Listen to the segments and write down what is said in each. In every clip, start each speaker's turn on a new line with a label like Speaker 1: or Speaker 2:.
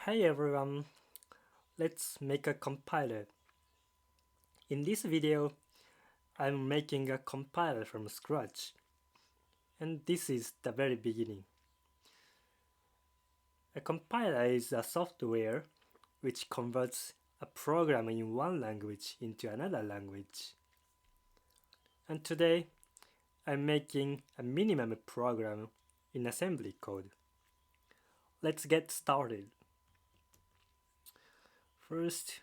Speaker 1: Hi everyone, let's make a compiler. In this video, I'm making a compiler from scratch, and this is the very beginning. A compiler is a software which converts a program in one language into another language. And today, I'm making a minimum program in assembly code. Let's get started. First,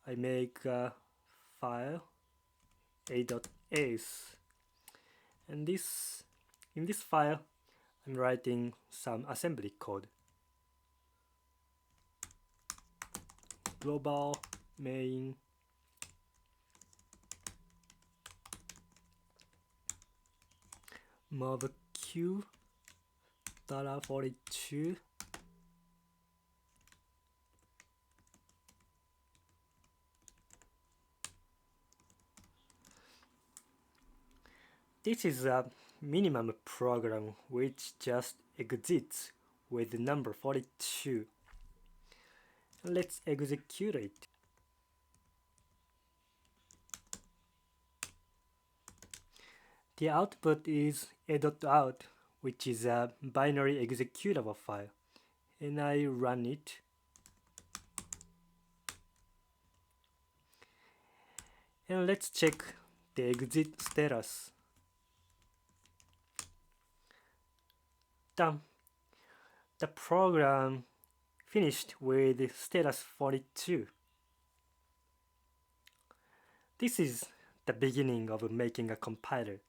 Speaker 1: I make a file a.s, and in this file I'm writing some assembly code. Global main mob q $42. This is a minimum program which just exits with the number 42. Let's execute it. The output is a.out, which is a binary executable file, and I run it. And let's check the exit status. Done. The program finished with status 42. This is the beginning of making a compiler.